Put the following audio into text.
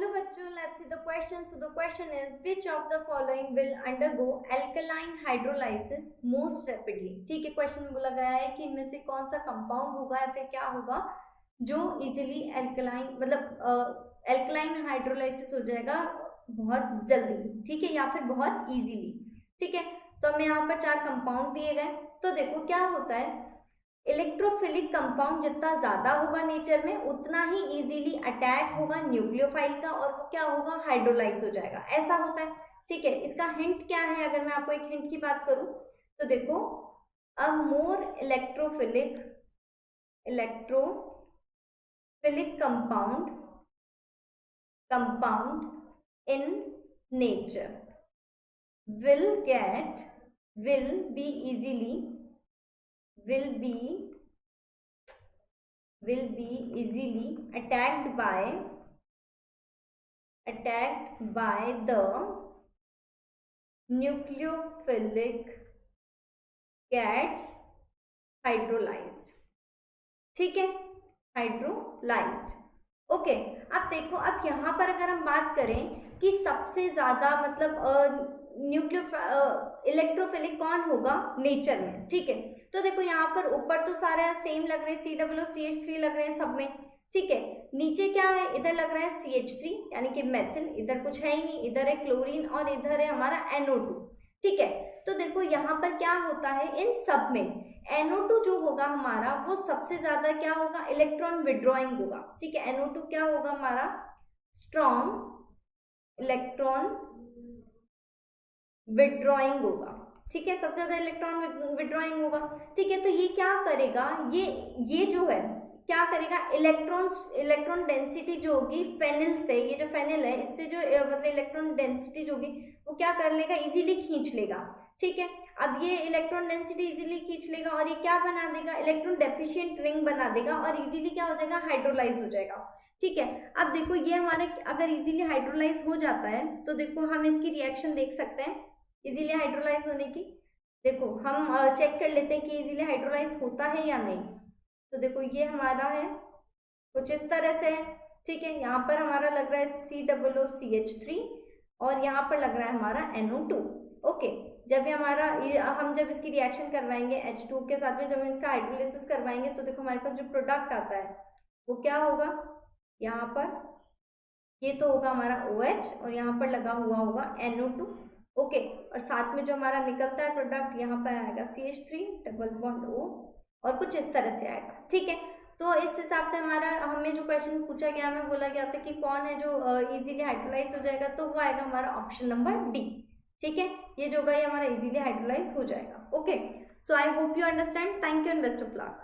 Hello बच्चों, let's see the question. So the question is, which of the following will undergo alkaline hydrolysis most rapidly? ठीक है, question में बोला गया है कि इनमें से कौन सा कंपाउंड होगा या फिर क्या होगा जो इजीली एल्कलाइन मतलब एल्कलाइन हाइड्रोलाइसिस हो जाएगा बहुत जल्दी, ठीक है, या फिर बहुत इजीली। ठीक है, तो हमें यहाँ पर 4 कंपाउंड दिए गए। तो देखो क्या होता है, इलेक्ट्रोफिलिक कंपाउंड जितना ज्यादा होगा नेचर में उतना ही इजीली अटैक होगा न्यूक्लियोफाइल का और वो क्या होगा, हाइड्रोलाइज हो जाएगा, ऐसा होता है। ठीक है, इसका हिंट क्या है, अगर मैं आपको एक हिंट की बात करूं तो देखो, a more electrophilic compound in nature will be easily attacked by the nucleophilic gets hydrolyzed। ठीक है, हाइड्रोलाइज्ड। ओके, अब देखो, अब यहाँ पर अगर हम बात करें कि सबसे ज्यादा मतलब इलेक्ट्रोफिलिक कौन होगा नेचर में, ठीक है, तो देखो यहाँ पर ऊपर तो सारे सेम लग रहे हैं, COOCH3 लग रहे हैं सब में, ठीक है। नीचे क्या है, इधर लग रहा है CH3 यानी कि मेथिल, इधर कुछ है ही नहीं, इधर है क्लोरीन और इधर है हमारा NO2। ठीक है, तो देखो यहाँ पर क्या होता है, इन सब में NO2 जो होगा हमारा वो सबसे ज्यादा क्या होगा, इलेक्ट्रॉन विड्रॉइंग होगा। ठीक है, NO2 क्या होगा हमारा, स्ट्रॉन्ग इलेक्ट्रॉन विड्रॉइंग होगा। ठीक है, सबसे ज्यादा इलेक्ट्रॉन विड्रॉइंग होगा। ठीक है, तो ये क्या करेगा, ये जो है क्या करेगा, इलेक्ट्रॉन डेंसिटी जो होगी फेनिल से, ये जो फेनिल है इससे जो मतलब इलेक्ट्रॉन डेंसिटी जो होगी वो क्या कर लेगा, इजीली खींच लेगा। ठीक है, अब ये इलेक्ट्रॉन डेंसिटी इजीली खींच लेगा और ये क्या बना देगा, इलेक्ट्रॉन डेफिशिएंट रिंग बना देगा और इजीली क्या हो जाएगा, हाइड्रोलाइज हो जाएगा। ठीक है, अब देखो ये हमारे अगर इजीली हाइड्रोलाइज हो जाता है तो देखो हम इसकी रिएक्शन देख सकते हैं इजीली हाइड्रोलाइज होने की। देखो हम चेक कर लेते हैं कि इजीली हाइड्रोलाइज होता है या नहीं। तो देखो ये हमारा है कुछ इस तरह से है। ठीक है, यहाँ पर हमारा लग रहा है COOCH3 और यहाँ पर लग रहा है हमारा NO2। ओके, जब ये हमारा हम जब इसकी रिएक्शन करवाएंगे H2 के साथ में, जब हम इसका हाइड्रोलिसिस करवाएंगे तो देखो हमारे पास जो प्रोडक्ट आता है वो क्या होगा, यहाँ पर ये तो होगा हमारा OH और यहाँ पर लगा हुआ होगा NO2। ओके, और साथ में जो हमारा निकलता है प्रोडक्ट यहाँ पर आएगा CH3 डबल बॉन्ड O और कुछ इस तरह से आएगा। ठीक है, तो इस हिसाब से हमारा हमें जो क्वेश्चन पूछा गया, हमें बोला गया था कि कौन है जो इजीली हाइड्रोलाइज हो जाएगा, तो वो आएगा हमारा ऑप्शन नंबर D। ठीक है, ये जो होगा ये हमारा इजीली हाइड्रोलाइज हो जाएगा। Okay, so I hope you understand. Thank you and best of luck.